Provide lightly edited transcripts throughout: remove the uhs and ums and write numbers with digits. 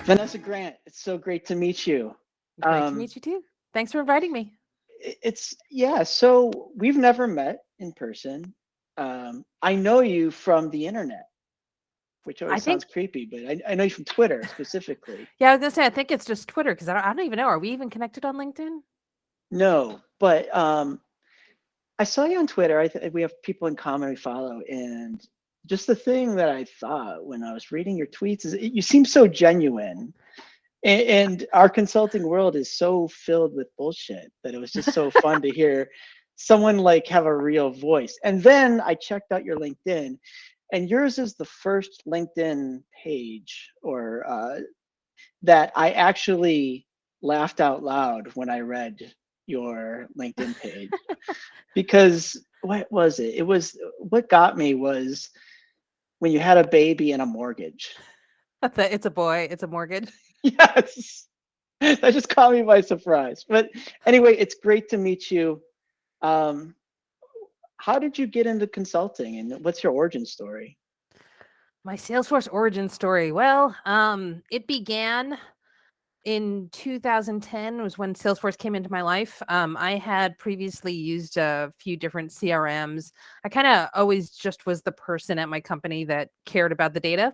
Vanessa Grant, it's so great to meet you. Great to Um, meet you too. Thanks for inviting me. yeah, so we've never met in person. I know you from the internet, which I always think, sounds creepy, but I know you from Twitter specifically. yeah, I was gonna say, I think it's just Twitter because I don't even know. Are we even connected on LinkedIn? No, but I saw you on Twitter. We have people in common we follow, and just the thing that I thought when I was reading your tweets is you seem so genuine. And our consulting world is so filled with bullshit that it was just so fun to hear someone like have a real voice. And then I checked out your LinkedIn, and yours is the first LinkedIn page or that I actually laughed out loud when I read your LinkedIn page because what was it? It was what got me was when you had a baby and a mortgage. It's a boy. It's a mortgage. Yes. That just caught me by surprise. But anyway, it's great to meet you. Um, how did you get into consulting and what's your origin story? My Salesforce origin story. Well, it began in 2010 was when Salesforce came into my life. I had previously used a few different CRMs. I kind of always just was the person at my company that cared about the data.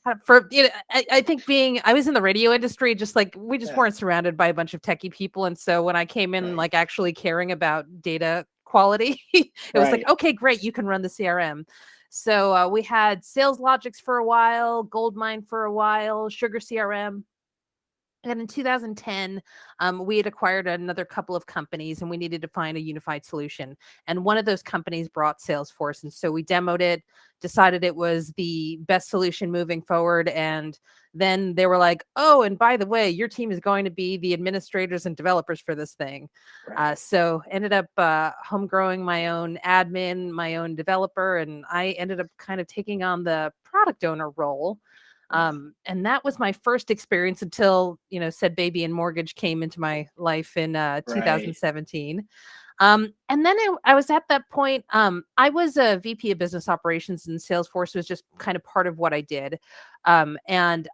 I think I was in the radio industry, just like we just Yeah, weren't surrounded by a bunch of techie people, and so when I came in, right, like actually caring about data quality, it was like, right. okay, great, you can run the CRM. So we had Sales Logics for a while, Goldmine for a while, Sugar CRM. And in 2010, we had acquired another couple of companies and we needed to find a unified solution. And one of those companies brought Salesforce. And so we demoed it, decided it was the best solution moving forward. And then they were like, oh, and by the way, your team is going to be the administrators and developers for this thing. Right. So ended up home growing my own admin, my own developer, and I ended up kind of taking on the product owner role. Yeah. And that was my first experience until, said baby and mortgage came into my life in Right. 2017. And then I was at that point. I was a VP of business operations, and Salesforce was just kind of part of what I did. And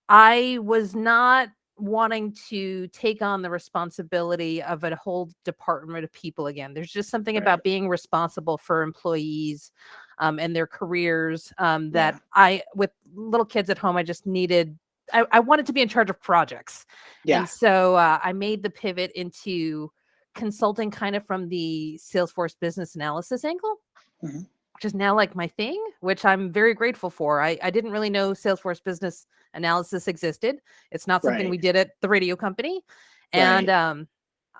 I was not wanting to take on the responsibility of a whole department of people again. There's just something Right. about being responsible for employees and their careers that Yeah. with little kids at home, I just needed. I wanted to be in charge of projects, Yeah. and so I made the pivot into consulting kind of from the Salesforce business analysis angle, Mhm. which is now like my thing, which I'm very grateful for. I didn't really know Salesforce business analysis existed. It's not something Right. we did at the radio company. And Right.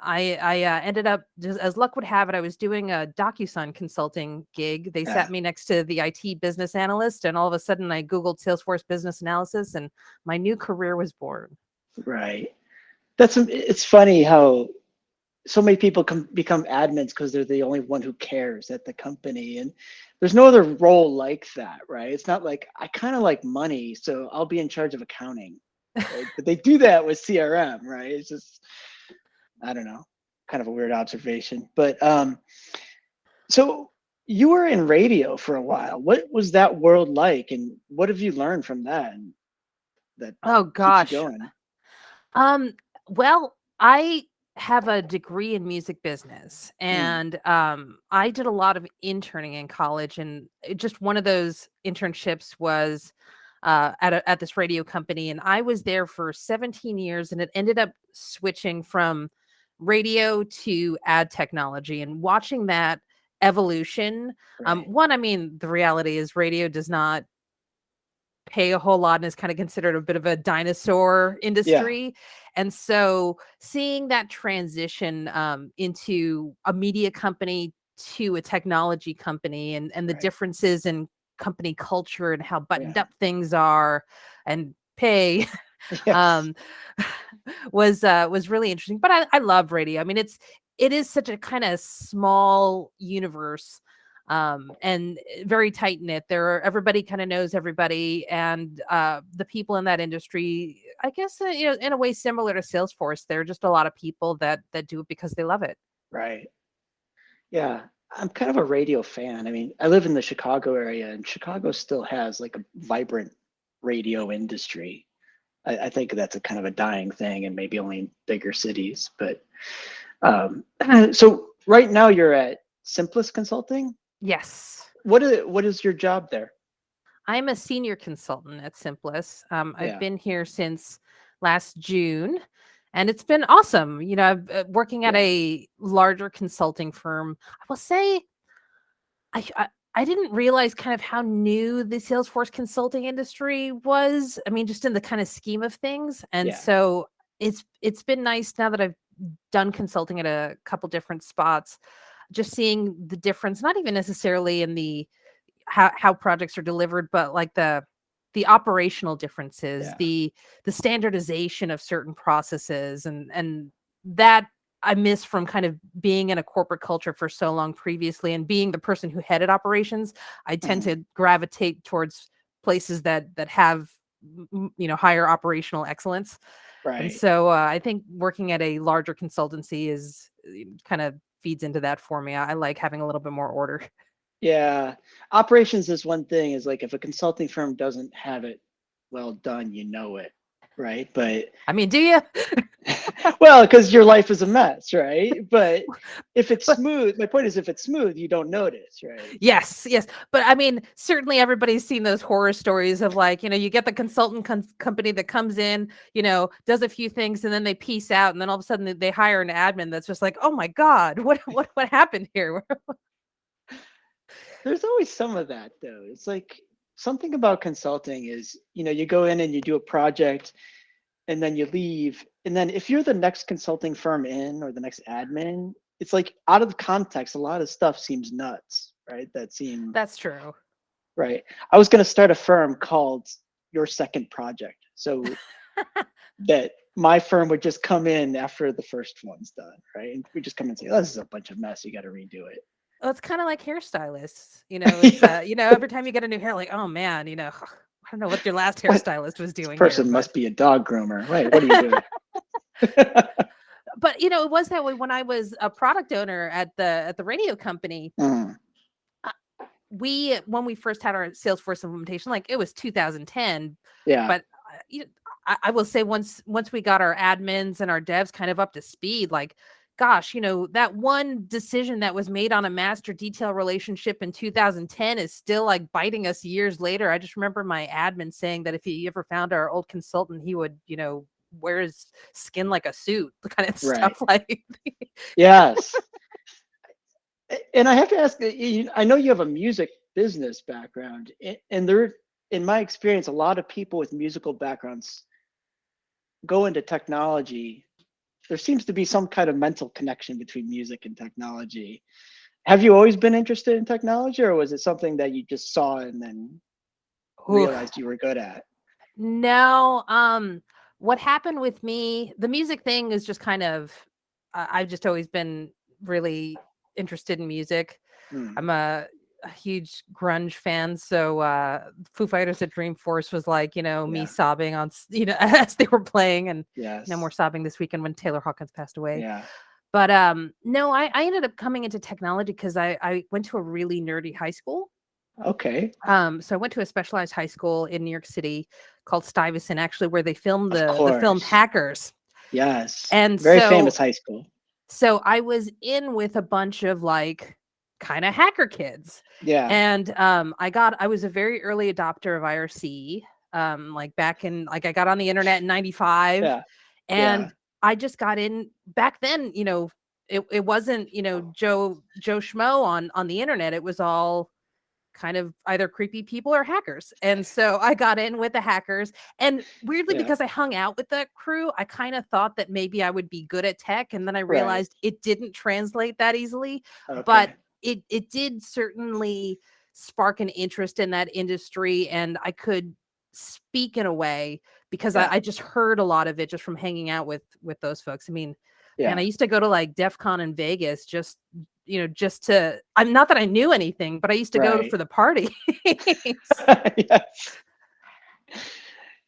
I ended up, just as luck would have it, I was doing a DocuSign consulting gig. They Yeah. sat me next to the IT business analyst, and all of a sudden I Googled Salesforce business analysis, and my new career was born. Right. It's funny how so many people become admins because they're the only one who cares at the company, and there's no other role like that, right? It's not like I kind of like money, so I'll be in charge of accounting, right? But they do that with CRM, right? It's just I don't know, kind of a weird observation. But so you were in radio for a while. What was that world like, and what have you learned from that and that Oh keeps you gosh. going? Um, well, I have a degree in music business, Mm, and I did a lot of interning in college, and just one of those internships was at this radio company, and I was there for 17 years, and it ended up switching from radio to ad technology, and watching that evolution. right. One, I mean, the reality is radio does not pay a whole lot and is kind of considered a bit of a dinosaur Yeah. industry. And so seeing that transition into a media company to a technology company, and the Right. differences in company culture and how buttoned Yeah. up things are and pay Yes. um was really interesting. But I love radio. I mean, it is such a kind of small universe, and very tight knit. Everybody kind of knows everybody, and the people in that industry, I guess, in a way similar to Salesforce, there are just a lot of people that do it because they love it. Right. Yeah. I'm kind of a radio fan. I mean, I live in the Chicago area, and Chicago still has like a vibrant radio industry. I think that's a kind of a dying thing, and maybe only in bigger cities. But so right now you're at Simplus Consulting. Yes. What is your job there? I'm a senior consultant at Simplus. I've Yeah, been here since last June, and it's been awesome. I've working at yeah, a larger consulting firm. I will say, I didn't realize kind of how new the Salesforce consulting industry was. I mean, just in the kind of scheme of things, and yeah. so it's been nice now that I've done consulting at a couple different spots, just seeing the difference, not even necessarily in the how projects are delivered, but like the operational differences, Yeah. the standardization of certain processes, and that I miss from kind of being in a corporate culture for so long previously, and being the person who headed operations. I tend Mhm. to gravitate towards places that have higher operational excellence. And Right. so I think working at a larger consultancy is kind of feeds into that for me. I like having a little bit more order. Yeah. Operations is one thing, is like if a consulting firm doesn't have it well done, you know it, right? But I mean, do you? well, because your life is a mess, right? But if it's But smooth, my point is if it's smooth, you don't notice, right? yes, yes. But I mean, certainly everybody's seen those horror stories of like, you get the consultant company that comes in, does a few things and then they peace out. And then all of a sudden they hire an admin that's just like, oh my God, what happened here? There's always some of that though. It's like something about consulting is, you go in and you do a project and then you leave. And then if you're the next consulting firm in or the next admin, it's like out of context, a lot of stuff seems nuts, right? That seem That's true. right. I was going to start a firm called Your Second Project. So that my firm would just come in after the first one's done, right? And we just come and say, oh, this is a bunch of mess. You got to redo it. Well, it's kind of like hairstylists. It's every time you get a new hair, like, oh man, I don't know what your last What? hairstylist was This doing here, person but must be a dog groomer. Right. What are you doing? it was that way when I was a product owner at the radio company. Mm, uh, when we first had our Salesforce implementation, like it was 2010, yeah. but I will say once we got our admins and our devs kind of up to speed, like gosh, that one decision that was made on a master detail relationship in 2010 is still like biting us years later. I just remember my admin saying that if he ever found our old consultant, he would, wear his skin like a suit, the kind of Right. stuff like. Yes. And I have to ask, I know you have a music business background, and there, in my experience, a lot of people with musical backgrounds go into technology. There seems to be some kind of mental connection between music and technology. Have you always been interested in technology, or was it something that you just saw and then Ooh. realized you were good at? No, what happened with me, the music thing is just kind of, I've just always been really interested in music. Hmm. I'm a huge grunge fan, so Foo Fighters at Dreamforce was like, me Yeah. sobbing on, as they were playing, and no more Yes. sobbing this weekend when Taylor Hawkins passed away. Yeah. But no, I ended up coming into technology because I went to a really nerdy high school. Okay. So I went to a specialized high school in New York City called Stuyvesant, actually, where they filmed Of the film course. Hackers. Yes. And Very famous so high school. so I was in with a bunch of like kind of hacker kids. Yeah. And I was a very early adopter of IRC. Like back in, like I got on the internet in 95, Yeah. Yeah. and I just got in back then, it wasn't, Joe Schmo on the internet. It was all kind of either creepy people or hackers. And so I got in with the hackers. And weirdly, Yeah. because I hung out with the crew, I kind of thought that maybe I would be good at tech. And then I Right. realized it didn't translate that easily. But Okay. it did certainly spark an interest in that industry. And I could speak in a way because Yeah. I just heard a lot of it just from hanging out with those folks. I mean, man, I Yeah. used to go to like DEF CON in Vegas just to, I'm not that I knew anything, but I used to go Right. for the parties. Yes.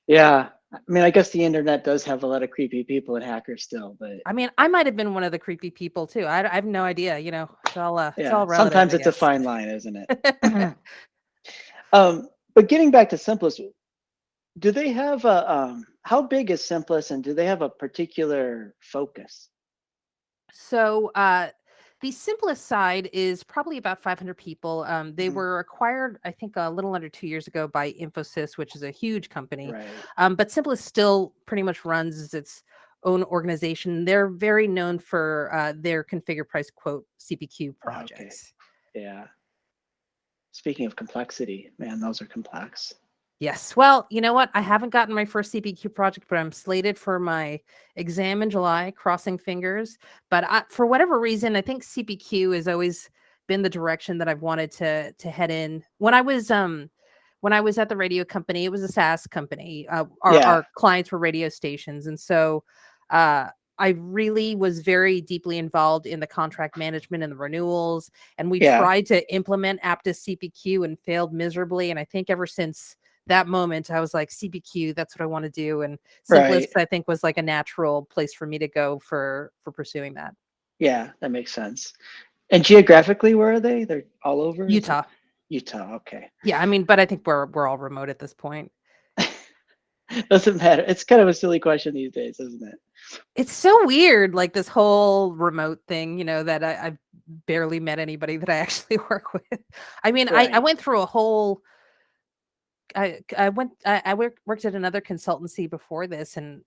Yeah. I mean, I guess the internet does have a lot of creepy people and hackers still, but I mean, I might have been one of the creepy people too. I have no idea. It's yeah, all relative, sometimes I it's a guess. fine line, isn't it? But getting back to Simplest, Do they have a how big is Simplus, and do they have a particular focus? So the simplest side is probably about 500 people. They Mhm. were acquired, I think, a little under 2 years ago by Infosys, which is a huge company. Right. But Simplest still pretty much runs as its own organization. They're very known for their configure price quote CPQ Okay. projects. Yeah. Speaking of complexity, man, those are complex. Yes. Well, you know what? I haven't gotten my first CPQ project, but I'm slated for my exam in July, crossing fingers. But for whatever reason, I think CPQ has always been the direction that I've wanted to head in. When I was at the radio company, it was a SaaS company. Yeah. Our clients were radio stations, and so uh, I really was very deeply involved in the contract management and the renewals. And we Yeah. tried to implement Aptus CPQ and failed miserably. And I think ever since that moment, I was like, CPQ, that's what I want to do. And Right. Simplest, I think, was like a natural place for me to go for pursuing that. Yeah, that makes sense. And geographically, where are they? They're all over? Is it Utah. Utah? Okay. Yeah, I mean, but I think we're all remote at this point. Doesn't matter. It's kind of a silly question these days, isn't it? It's so weird, like this whole remote thing, that I've barely met anybody that I actually work with. I mean, I Right. went through a whole I worked at another consultancy before this, and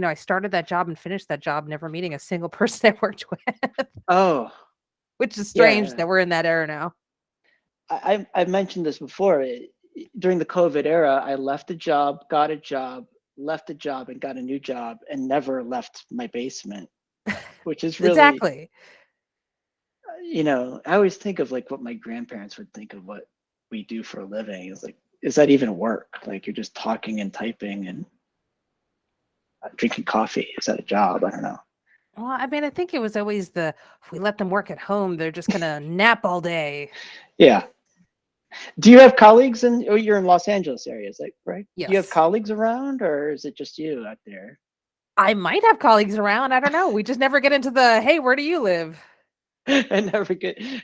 I started that job and finished that job never meeting a single person I worked with, Oh, which is strange yeah. that we're in that era now. I've mentioned this before. During the COVID era, I left a job, got a job, left a job, and got a new job, and never left my basement, which is really, Exactly. I always think of like what my grandparents would think of what we do for a living. Is like, is that even work? Like you're just talking and typing and drinking coffee. Is that a job? I don't know. Well, I mean, I think it was always if we let them work at home, they're just gonna nap all day. Yeah. Do you have colleagues oh, you're in Los Angeles area, is that right? Do you have Yes. colleagues around, or is it just you out there? I might have colleagues around. I don't know. We just never get into hey, where do you live? It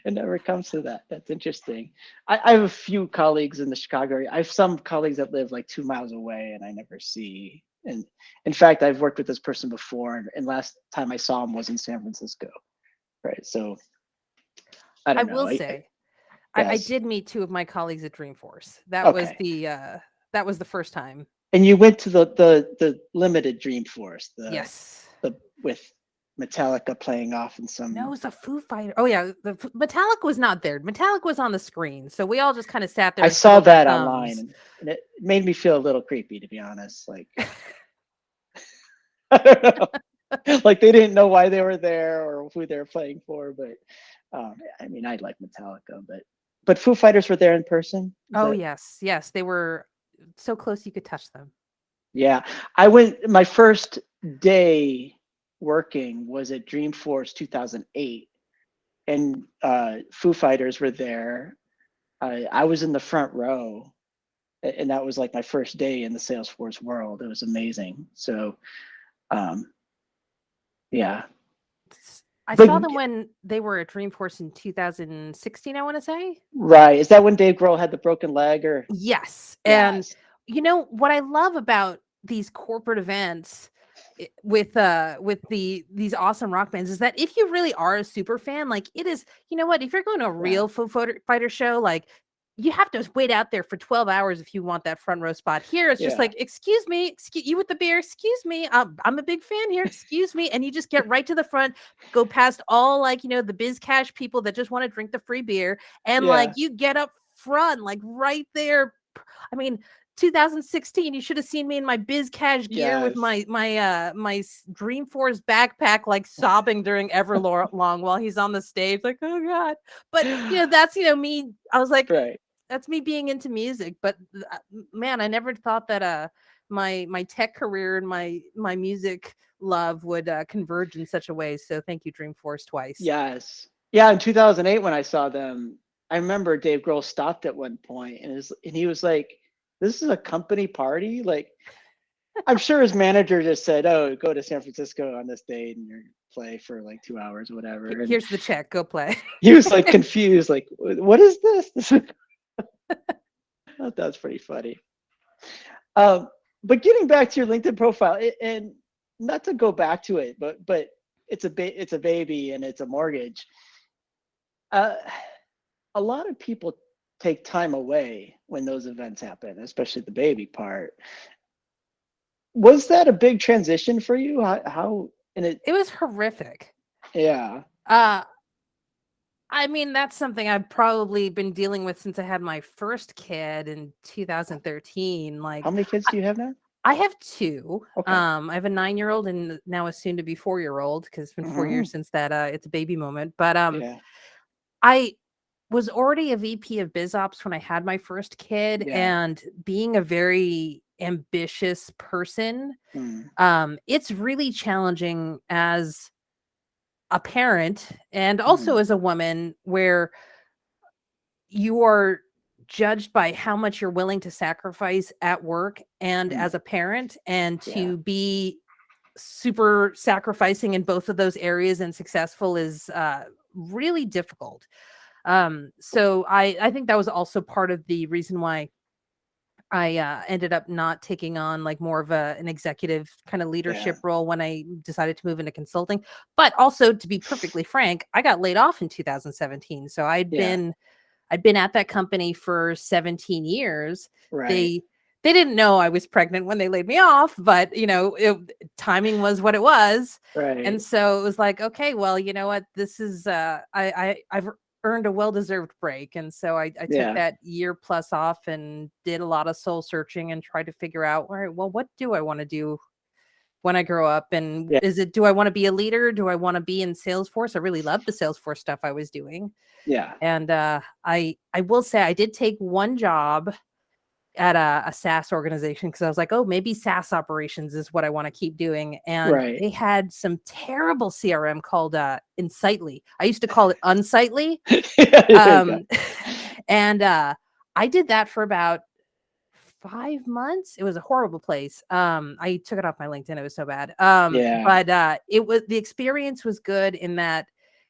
never comes to that. That's interesting. I have a few colleagues in the Chicago area. I have some colleagues that live like 2 miles away and I never see. And in fact, I've worked with this person before, and last time I saw him was in San Francisco. Right. So I I don't know. will say, I Yes. did meet two of my colleagues at Dreamforce. Okay. That was the first time. And you went to the limited Dreamforce, Yes. the with Metallica playing off in No, it some. was a Foo Fighter. Oh yeah, Metallic was not there. Metallic was on the screen, so we all just kind of sat there I and saw twiddled our that online, thumbs. and it made me feel a little creepy, to be honest. Like I don't know, like they didn't know why they were there or who they were playing for. But I mean, I like Metallica, but Foo Fighters were there in person. Is Oh that? yes, yes, they were so close you could touch them. Yeah, I went. My first day working was at Dreamforce 2008, and Foo Fighters were there. I was in the front row, and that was like my first day in the Salesforce world. It was amazing. So, um, yeah, I but saw them when they were at Dreamforce in 2016, I want to say. right, is that when Dave Grohl had the broken leg, or? Yes. And Yes, what I love about these corporate events with these awesome rock bands is that if you really are a super fan, like it is, if you're going to a yeah, real Fighter show, like you have to wait out there for 12 hours if you want that front row spot. Here it's just yeah, like, excuse me, excuse you with the beer, excuse me, I'm a big fan here, excuse me, and you just get right to the front, go past all like the biz cash people that just want to drink the free beer, and like yeah, you get up front, like right there. I mean, 2016, you should have seen me in my biz cash gear with yes, my Dreamforce backpack, like sobbing during Everlong while he's on the stage, like, oh god. But that's me. I was like, right. that's me being into music. But man, I never thought that my tech career and my music love would converge in such a way. So thank you, Dreamforce, twice. Yes. Yeah, in 2008 when I saw them, I remember Dave Grohl stopped at one point and he was like, "This is a company party?" Like, I'm sure his manager just said, "Oh, go to San Francisco on this date and you play for like 2 hours or whatever." And Here's the check, go play. he was like confused, like, "What is this?" I thought that was pretty funny. But getting back to your LinkedIn profile, and not to go back to it, but it's it's a baby and it's a mortgage. Uh, a lot of people take time away when those events happen, especially the baby part. Was that a big transition for you? How and it? It was horrific. Yeah. Uh, I mean, that's something I've probably been dealing with since I had my first kid in 2013. How Like, many kids I, do you have now? I have two. Okay. I have a 9-year-old and now a soon to be 4-year-old because it's been 4 years Hmm. since that it's a baby moment. But Yeah. I was already a VP of Biz Ops when I had my first kid, Yeah. and being a very ambitious person, Mm, it's really challenging as a parent and also mm, as a woman where you are judged by how much you're willing to sacrifice at work and mm. as a parent, and Yeah. to be super sacrificing in both of those areas and successful is really difficult. So I think that was also part of the reason why I ended up not taking on like more of an executive kind of Yeah. leadership role when I decided to move into consulting. But also, to be perfectly frank, I got laid off in 2017. So Yeah. I'd been at that company for 17 years. Right. They didn't know I was pregnant when they laid me off, but timing was what it was. And Right. so it was like, okay, well, you know what? This is I've earned a well-deserved break. And so I took Yeah. that year plus off and did a lot of soul searching and tried to figure out, all right, well, what do I want to do when I grow up? And Yeah. do I want to be a leader? Do I want to be in Salesforce? I really loved the Salesforce stuff I was doing. Yeah. And I will say I did take one job at a SaaS organization because I was like, oh, maybe SaaS operations is what I want to keep doing. And Right. they had some terrible CRM called Insightly. I used to call it Unsightly. Yeah, there you go. Um, and I did that for about 5 months. It was a horrible place. I took it off my LinkedIn. It was so bad. Yeah. But the experience was good in that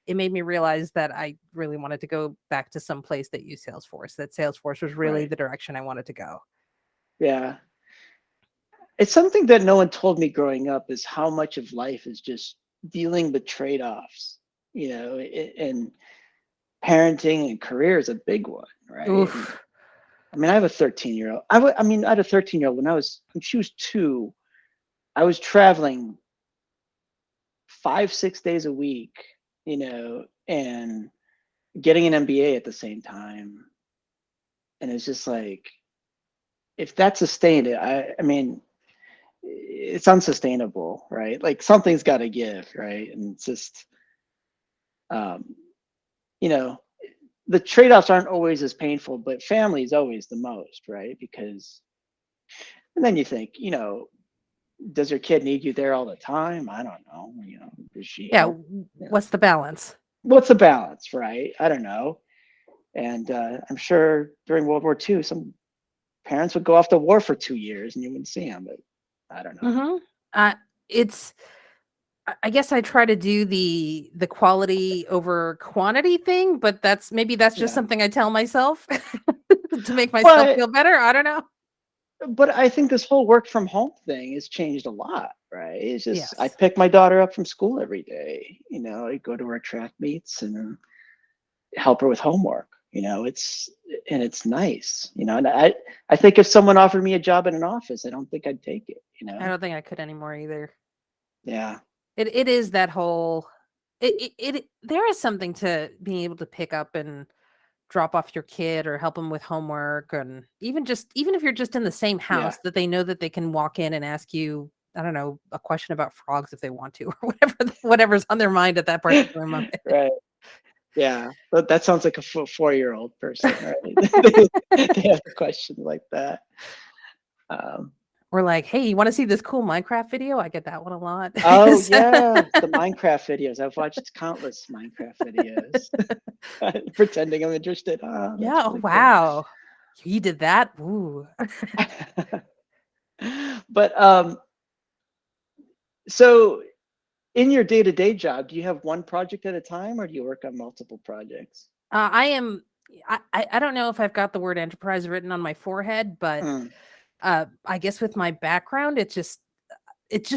it made me realize that I really wanted to go back to some place that used Salesforce, that Salesforce was really Right. the direction I wanted to go. Yeah. It's something that no one told me growing up is how much of life is just dealing with trade-offs, and parenting and career is a big one, right? And Oof. I mean, I have a 13-year-old. I mean, I had a 13-year-old when she was 2, I was traveling 5, 6 days a week, and getting an MBA at the same time. And it's just like, if that's sustained, I mean, it's unsustainable, right? Like something's got to give, right? And it's just, um, you know, the trade-offs aren't always as painful, but family is always the most, right? Because, and then you think, does your kid need you there all the time? I don't know. Does she Yeah. help? What's the balance? What's the balance, right? I don't know. And I'm sure during World War II, some parents would go off to war for 2 years and you wouldn't see them, but I don't know. Mm-hmm. It's I guess I try to do the quality over quantity thing, but that's just Yeah. something I tell myself to make myself But feel better. I don't know. but I think this whole work from home thing has changed a lot, right? It's just I Yes. pick my daughter up from school every day. I go to her track meets and help her with homework. It's nice. And I think if someone offered me a job in an office, I don't think I'd take it. I don't think I could anymore either. Yeah. It is that whole there is something to being able to pick up and drop off your kid or help them with homework, and even if you're just in the same Yeah. house, that they know that they can walk in and ask you, I don't know, a question about frogs if they want to, or whatever's on their mind at that particular moment. Right. Yeah. But that sounds like a 4-year-old person, right? They have questions like that. Um, Or like, hey, you want to see this cool Minecraft video? I get that one a lot. oh yeah, the Minecraft videos. I've watched countless Minecraft videos. Pretending I'm interested. Oh, that's Yeah. Oh, really cool. wow. You did that? Ooh. But so in your day-to-day job, do you have one project at a time or do you work on multiple projects? I am. I don't know if I've got the word enterprise written on my forehead, but Mm, I guess with my background, it just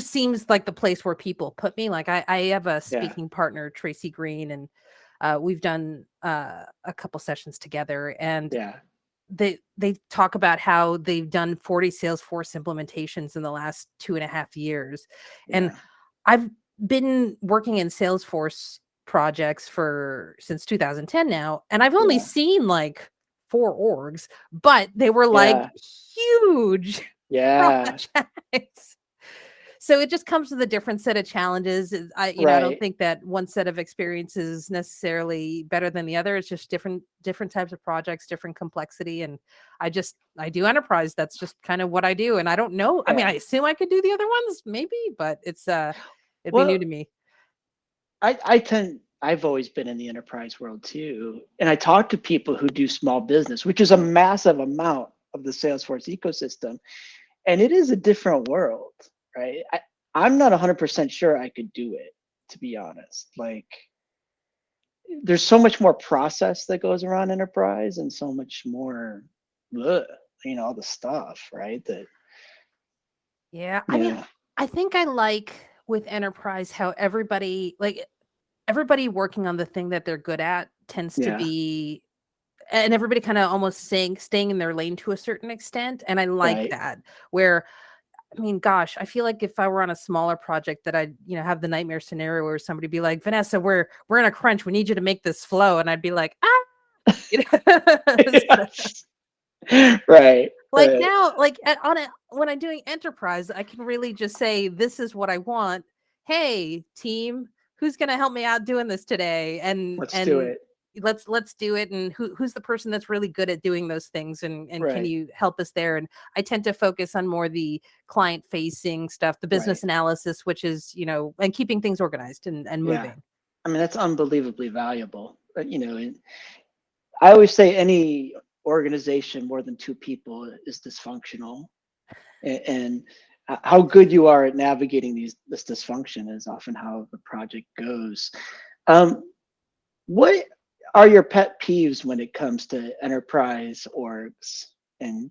seems like the place where people put me. Like I have a Yeah. speaking partner, Tracy Green, and we've done a couple sessions together, and Yeah. they talk about how they've done 40 Salesforce implementations in the last 2.5 years. And Yeah. I've been working in Salesforce projects since 2010 now, and I've only Yeah. seen like 4 orgs, but they were like Yeah. huge Yeah. projects. So it just comes with a different set of challenges. I don't Right. think that one set of experience is necessarily better than the other. It's just different types of projects, different complexity. And I do enterprise. That's just kind of what I do. And I don't know. I mean, Yeah. I assume I could do the other ones, maybe, but it'd be new Well, to me. I've always been in the enterprise world too. And I talk to people who do small business, which is a massive amount of the Salesforce ecosystem. And it is a different world, right? I'm not 100% sure I could do it, to be honest. Like, there's so much more process that goes around enterprise and so much more, ugh, all the stuff, right? That, Yeah. I mean, yeah, I think I like with enterprise how everybody working on the thing that they're good at tends to yeah, be, and everybody kind of almost staying in their lane to a certain extent. And I like right. that, where, I mean, gosh, I feel like if I were on a smaller project that I'd, have the nightmare scenario where somebody be like, Vanessa, we're in a crunch. We need you to make this flow. And I'd be like, ah, you know? Yes. Right, Like right. now, like when I'm doing enterprise, I can really just say, this is what I want. Hey, team, who's going to help me out doing this today? And Let's do it. let's do it. And who's the person that's really good at doing those things? And can Right, you help us there? And I tend to focus on more the client facing stuff, the right. business analysis, which is, and keeping things organized and Yeah. moving. I mean, that's unbelievably valuable. And I always say any organization more than two people is dysfunctional. And how good you are at navigating this dysfunction is often how the project goes. Um, what are your pet peeves when it comes to enterprise orgs and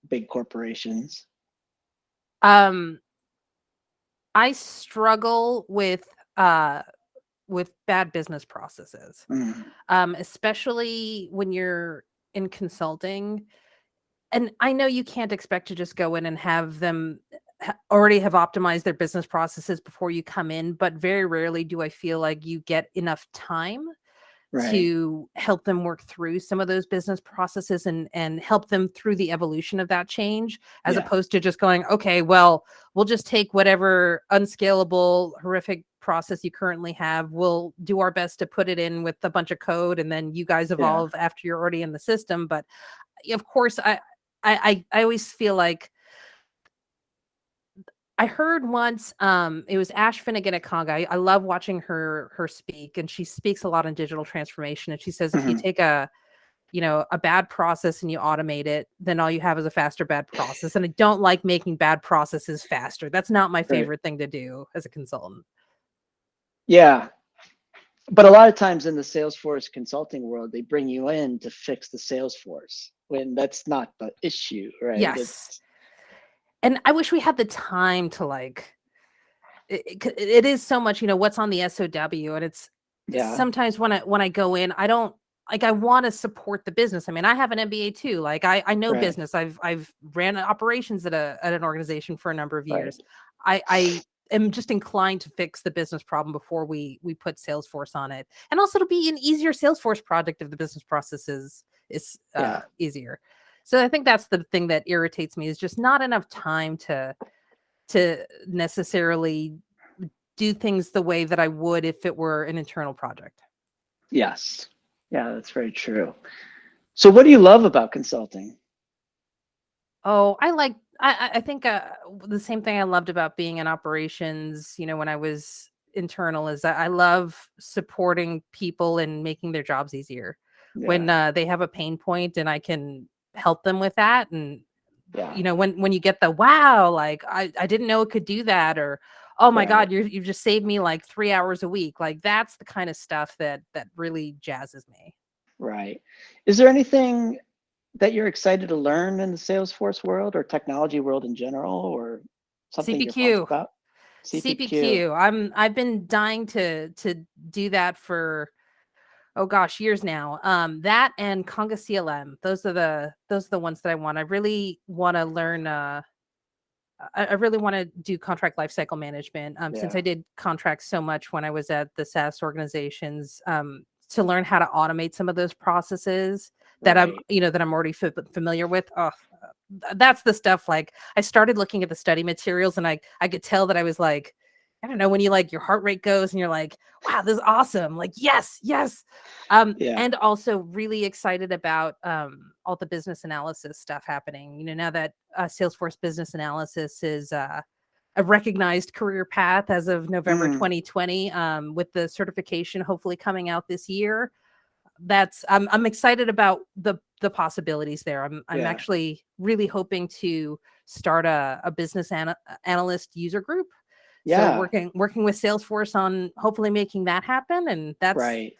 big corporations? Um, I struggle with bad business processes, Mm, especially when you're in consulting. And I know you can't expect to just go in and have them already have optimized their business processes before you come in, but very rarely do I feel like you get enough time right. to help them work through some of those business processes and help them through the evolution of that change, as Yeah. opposed to just going, okay, well, we'll just take whatever unscalable horrific process you currently have, we'll do our best to put it in with a bunch of code, and then you guys Yeah. evolve after you're already in the system. But of course, I always feel like I heard once, it was Ash Finnegan at Conga. I love watching her speak, and she speaks a lot on digital transformation. And she says, if you Mhm. take a bad process and you automate it, then all you have is a faster bad process. And I don't like making bad processes faster. That's not my Right. favorite thing to do as a consultant. Yeah. But a lot of times in the Salesforce consulting world, they bring you in to fix the Salesforce when that's not the issue, right? Yes. It's, And I wish we had the time to it is so much, what's on the SOW. And it's yeah, sometimes when I go in, I don't like, I want to support the business. I mean, I have an MBA too. Like I know right, business. I've ran operations at an organization for a number of right. years. I am just inclined to fix the business problem before we put Salesforce on it. And also to be an easier Salesforce project if the business process is Yeah, easier. So I think that's the thing that irritates me, is just not enough time to necessarily do things the way that I would if it were an internal project. yes. Yeah, that's very true. So what do you love about consulting? Oh, I think the same thing I loved about being in operations, when I was internal, is that I love supporting people and making their jobs easier. When Yeah, they have a pain point and I can help them with that. And yeah, when you get the wow, like I didn't know it could do that, or oh my right, god, you've just saved me like 3 hours a week. Like that's the kind of stuff that really jazzes me. right. Is there anything that you're excited to learn in the Salesforce world or technology world in general, or something you're pumped CPQ. about? CPQ. CPQ. I've been dying to do that for, oh gosh, years now. That and Conga CLM. Those are the ones that I want. I really want to learn. I really want to do contract lifecycle management. Since Yeah. I did contracts so much when I was at the SaaS organizations, to learn how to automate some of those processes that Right. that I'm already familiar with. Oh, that's the stuff. Like, I started looking at the study materials, and I could tell that I was like, I don't know, when you like your heart rate goes and you're like, wow, this is awesome. Like, yes, yes. Yeah. And also really excited about all the business analysis stuff happening. Now that Salesforce Business Analysis is a recognized career path as of November Mm, 2020, with the certification hopefully coming out this year. I'm excited about the possibilities there. I'm yeah. actually really hoping to start a business analyst user group. So Yeah. working with Salesforce on hopefully making that happen, and Right.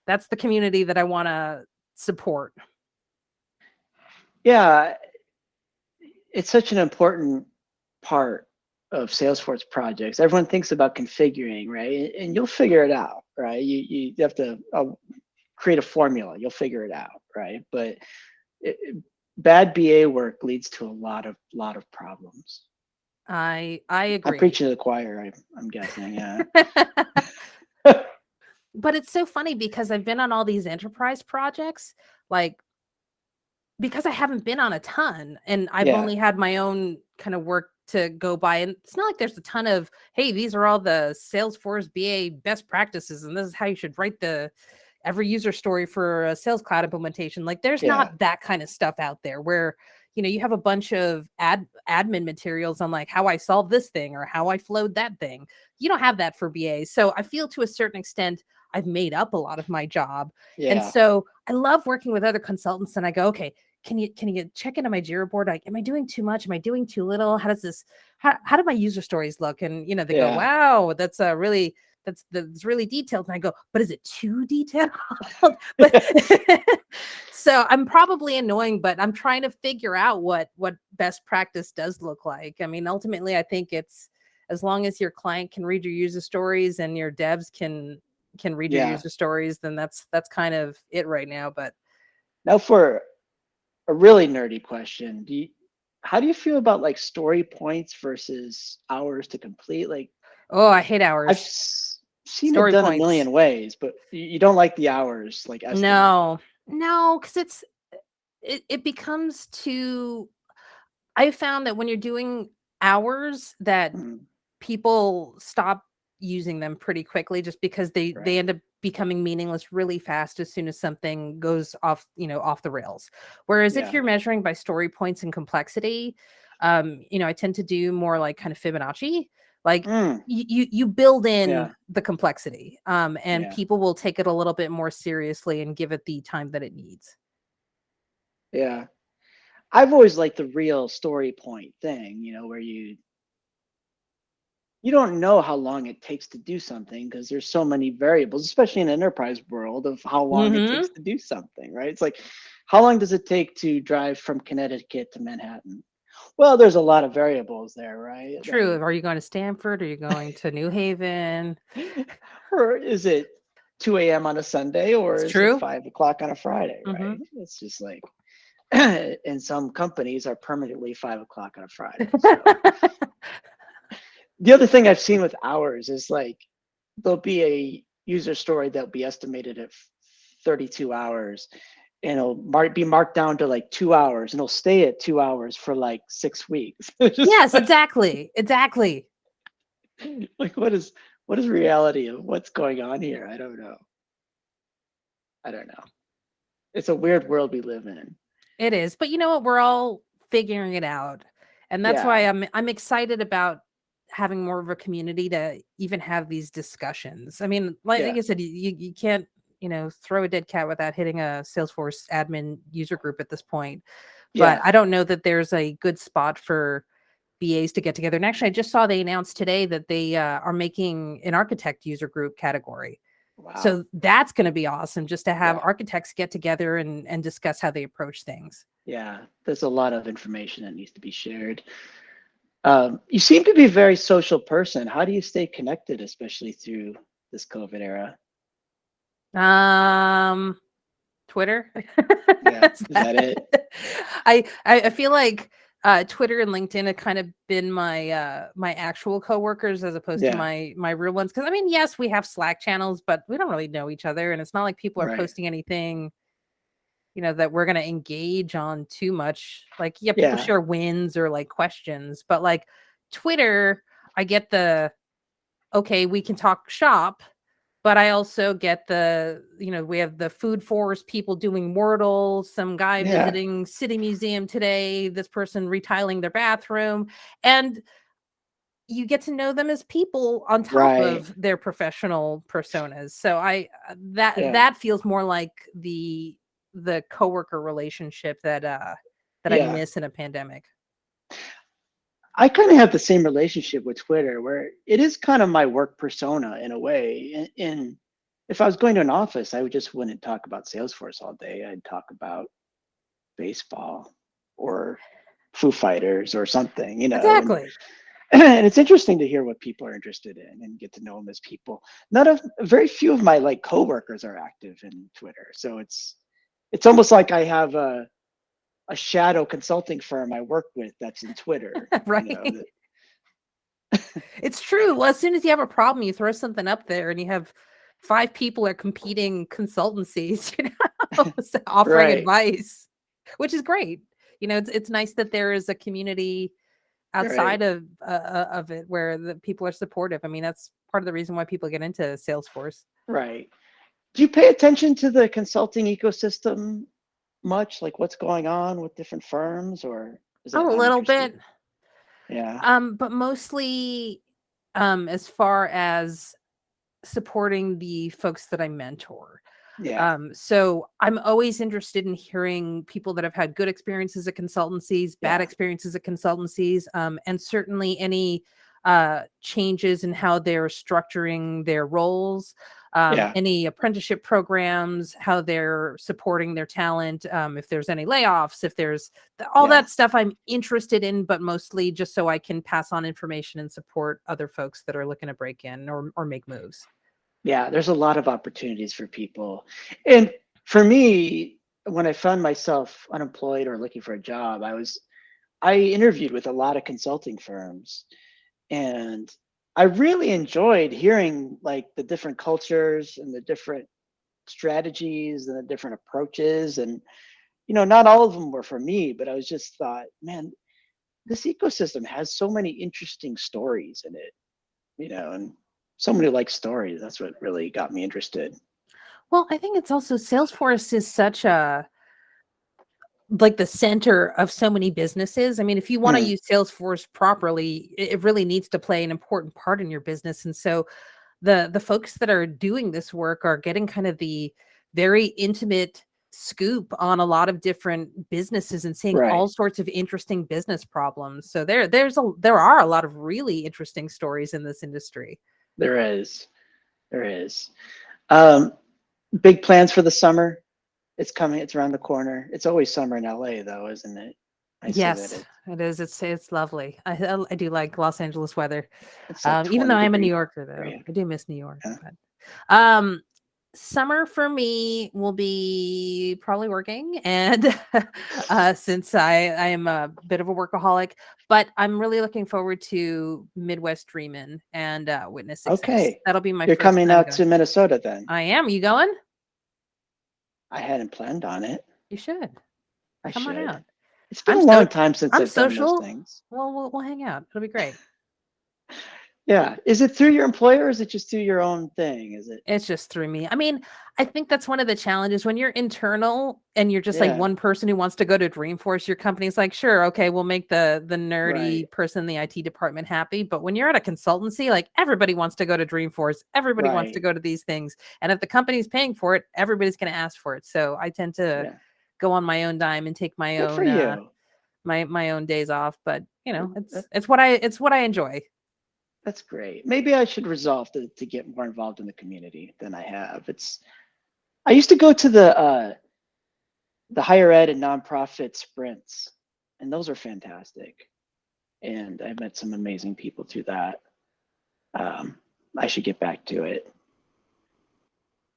that's the community that I want to support. Yeah. It's such an important part of Salesforce projects. Everyone thinks about configuring, right? And you'll figure it out, right? You have to create a formula. You'll figure it out, right? But bad BA work leads to a lot of problems. I I'm agree. preaching to the choir. I'm guessing. Yeah. But it's so funny because I've been on all these enterprise projects, like, because I haven't been on a ton and I've Yeah. only had my own kind of work to go by. And it's not like there's a ton of, hey, these are all the Salesforce BA best practices, and this is how you should write the every user story for a Sales Cloud implementation. Like, there's Yeah. not that kind of stuff out there where, you have a bunch of admin materials on like how I solved this thing or how I flowed that thing. You don't have that for BA. So I feel to a certain extent I've made up a lot of my job. And Yeah. so I love working with other consultants, and I go, okay, can you check into my Jira board? Like, am I doing too much? Am I doing too little? How do my user stories look? And they go, Yeah. wow, that's really detailed. And I go, but is it too detailed? But so I'm probably annoying, but I'm trying to figure out what best practice does look like. I mean, ultimately, I think it's, as long as your client can read your user stories and your devs can read your Yeah. user stories, then that's kind of it right now. But Now for a really nerdy question, how do you feel about like story points versus hours to complete? Like, oh, I hate I've hours. seen it Story done a points. million ways, but you don't like the hours like estimated. No, no, because it becomes too. I found that when you're doing hours, that Mm, people stop using them pretty quickly, just because they right. end up becoming meaningless really fast as soon as something goes off the rails. Whereas if Yeah. you're measuring by story points and complexity, I tend to do more like kind of Fibonacci. Like, Mm, you build in yeah. the complexity, and Yeah. people will take it a little bit more seriously and give it the time that it needs. Yeah. I've always liked the real story point thing, where you don't know how long it takes to do something because there's so many variables, especially in enterprise world, of how long it takes Hmm. to do something, right? It's like, how long does it take to drive from Connecticut to Manhattan? Well, there's a lot of variables there, right? True. Are you going to Stanford? Are you going to New Haven? Or is it 2 a.m. on a Sunday, or It's is it true. 5 o'clock on a Friday, Hmm. right? It's just like, and some companies are permanently 5 o'clock on a Friday. So the other thing I've seen with hours is like, there'll be a user story that'll be estimated at 32 hours, and it'll be marked down to like 2 hours, and it'll stay at 2 hours for like 6 weeks. It's just Yes, exactly. Exactly. like, what is reality of what's going on here? I don't know. I don't know. It's a weird world we live in. It is. But you know what? We're all figuring it out. And that's Yeah. why I'm excited about having more of a community to even have these discussions. I mean, like Yeah. I said, you can't, throw a dead cat without hitting a Salesforce admin user group at this point. But Yeah. I don't know that there's a good spot for BAs to get together. And actually, I just saw they announced today that they are making an architect user group category. Wow. So that's going to be awesome, just to have Yeah. architects get together and discuss how they approach things. Yeah, there's a lot of information that needs to be shared. You seem to be a very social person. How do you stay connected, especially through this COVID era? Twitter. Yeah, Is is that that- it? I feel like Twitter and LinkedIn have kind of been my actual coworkers as opposed to Yeah, my real ones. Because I mean, yes, we have Slack channels, but we don't really know each other, and it's not like people are right. posting anything, that we're gonna engage on too much. Like, yeah, people Yeah, share wins or like questions, but like Twitter, I get the okay, we can talk shop, but I also get we have the food forest people doing Wordle, some guy yeah, visiting City Museum today, this person retiling their bathroom, and you get to know them as people on top right. of their professional personas. So that Yeah, that feels more like the coworker relationship that I yeah. miss in a pandemic. I kind of have the same relationship with Twitter, where it is kind of my work persona in a way. And if I was going to an office, I would just wouldn't talk about Salesforce all day. I'd talk about baseball or Foo Fighters or something, and Exactly. and it's interesting to hear what people are interested in and get to know them as people. Very few of my like coworkers are active in Twitter, so it's almost like I have a shadow consulting firm I work with that's in Twitter. Right. It's true. Well, as soon as you have a problem, you throw something up there and you have five people are competing consultancies, offering Right, advice, which is great. It's nice that there is a community right, outside of it where the people are supportive. I mean, that's part of the reason why people get into Salesforce. right. Do you pay attention to the consulting ecosystem much? Like what's going on with different firms, or is A that little uninterested? bit, Yeah, but mostly as far as supporting the folks that I mentor. yeah, So I'm always interested in hearing people that have had good experiences at consultancies, bad yeah, experiences at consultancies, and certainly any changes in how they're structuring their roles, yeah, any apprenticeship programs, how they're supporting their talent, if there's any layoffs, if there's all yeah. that stuff I'm interested in, but mostly just so I can pass on information and support other folks that are looking to break in or make moves. Yeah, there's a lot of opportunities for people. And for me, when I found myself unemployed or looking for a job, I interviewed with a lot of consulting firms, and I really enjoyed hearing like the different cultures and the different strategies and the different approaches. And not all of them were for me, but I was just thought, man, this ecosystem has so many interesting stories in it, and somebody likes stories. That's what really got me interested. Well, I think it's also Salesforce is such a like the center of so many businesses. I mean, if you want to Hmm, use Salesforce properly, it really needs to play an important part in your business. And so the folks that are doing this work are getting kind of the very intimate scoop on a lot of different businesses and seeing all right. sorts of interesting business problems. So there are a lot of really interesting stories in this industry. There is. There is. Um, Big plans for the summer. It's coming. It's around the corner. It's always summer in LA, though, isn't it? I see that Yes, it is. It's lovely. I do like Los Angeles weather. it's like Even though 20 I'm a New degrees. Yorker, though, Right? I do miss New York. Yeah. But summer for me will be probably working, and since I am a bit of a workaholic, but I'm really looking forward to Midwest Dreamin' and Witness Success. Okay. That'll be my You're first coming time out going. to Minnesota then. I am. You going? I hadn't planned on it. You should I come on should. out. It's been I'm a so long time since I'm I've done those social. things. Well, we'll hang out. It'll be great. Yeah. Is it through your employer or is it just through your own thing? Is it? It's just through me. I mean, I think that's one of the challenges when you're internal and you're just like Yeah. one person who wants to go to Dreamforce, your company's like, sure, okay, we'll make the Right. nerdy person in the IT department happy. But when you're at a consultancy, like everybody wants to go to Dreamforce, everybody wants to Right. go to these things. And if the company's paying for it, everybody's going to ask for it. So I tend to Yeah. go on my own dime and take my Good for own you. my own days off. But That, it's what I enjoy. that's great. Maybe I should resolve to get more involved in the community than I have. I used to go to the higher ed and nonprofit sprints, and those are fantastic. And I met some amazing people through that. I should get back to it.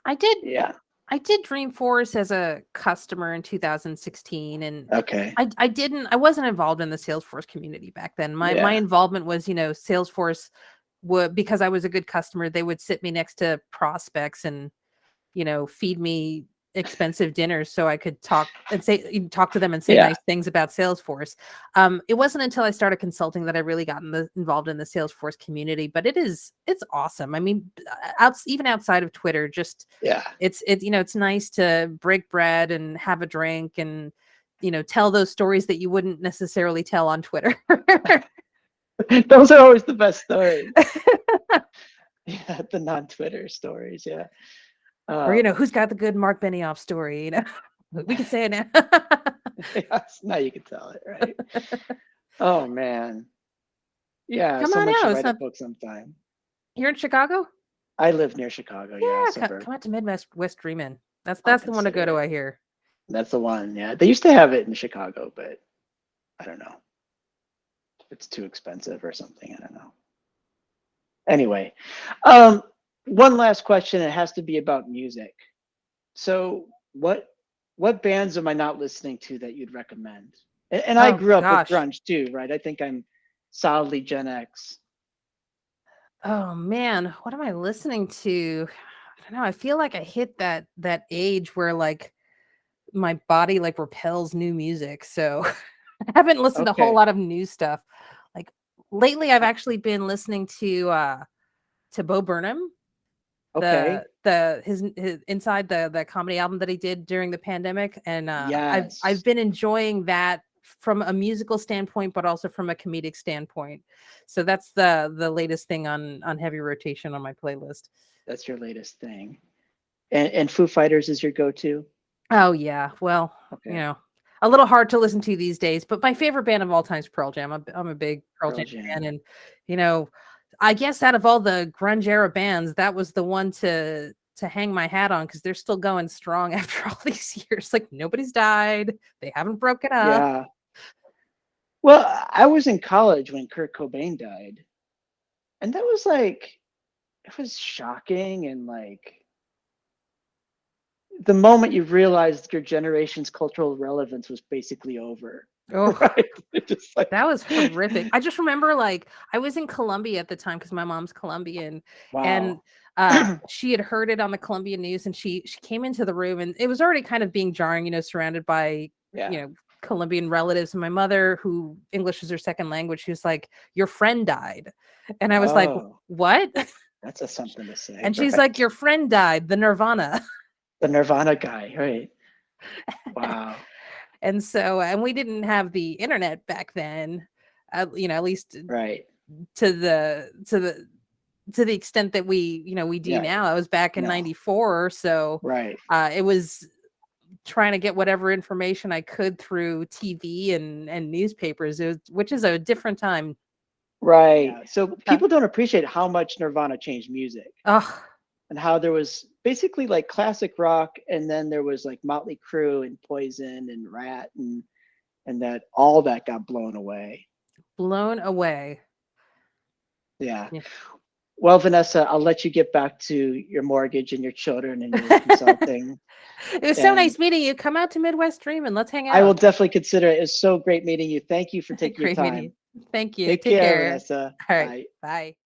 I did. Yeah. I did Dreamforce as a customer in 2016, and Okay. I wasn't involved in the Salesforce community back then. My involvement was, Salesforce would, because I was a good customer, they would sit me next to prospects and, feed me expensive dinners so I could talk to them and say nice things about Salesforce. It wasn't until I started consulting that I really got involved in the Salesforce community, but it's awesome. I mean, even outside of Twitter, just it's nice to break bread and have a drink and tell those stories that you wouldn't necessarily tell on Twitter. Those are always the best stories. Yeah, the non-Twitter stories. Yeah. Or who's got the good Mark Benioff story? We can say it now. Yes, now you can tell it, right? Oh man, yeah. Come Someone on should out. write a book sometime. You're in Chicago? I live near Chicago. Yeah, come out to Midwest Dreamin'. That's the one to go to. I hear. That's the one. Yeah, they used to have it in Chicago, but I don't know. It's too expensive or something. I don't know. Anyway, one last question. It has to be about music. So what bands am I not listening to that you'd recommend? And I grew up with grunge too, right? I think I'm solidly Gen X. Oh man, what am I listening to? I don't know. I feel like I hit that age where like my body like repels new music. So I haven't listened to a whole lot of new stuff. Like lately I've actually been listening to Bo Burnham. Okay. His Inside the comedy album that he did during the pandemic, and yes. I've been enjoying that from a musical standpoint, but also from a comedic standpoint. So that's the latest thing on heavy rotation on my playlist. That's your latest thing, and Foo Fighters is your go-to? Oh yeah, well, a little hard to listen to these days, but my favorite band of all time is Pearl Jam. I'm a big Pearl Jam fan, and I guess out of all the grunge era bands, that was the one to hang my hat on because they're still going strong after all these years. Like nobody's died, they haven't broken up. Yeah. Well, I was in college when Kurt Cobain died, and that was like, it was shocking, and like the moment you realized your generation's cultural relevance was basically over. Oh, right? Just like, that was horrific. I just remember like I was in Columbia at the time because my mom's Colombian. Wow. And she had heard it on the Colombian news, and she came into the room, and it was already kind of being jarring, surrounded by Colombian relatives. And my mother, who English is her second language, she was like, "Your friend died," and I was like, "What?" That's something to say. And she's like, "Your friend died, the Nirvana." The Nirvana guy, right? Wow. And so, and we didn't have the internet back then, at least right to the extent that we do now. I was back in 94, so right. It was trying to get whatever information I could through TV and newspapers, which is a different time. Right. Yeah. So people don't appreciate how much Nirvana changed music. And how there was basically like classic rock, and then there was like Motley Crue and Poison and Rat, and that all that got blown away. Yeah. Well, Vanessa, I'll let you get back to your mortgage and your children and your consulting. It was so nice meeting you. Come out to Midwest Dreamin'. Let's hang out. I will definitely consider it. It's so great meeting you. Thank you for taking your time. Thank you. Take care, Vanessa. All right. Bye.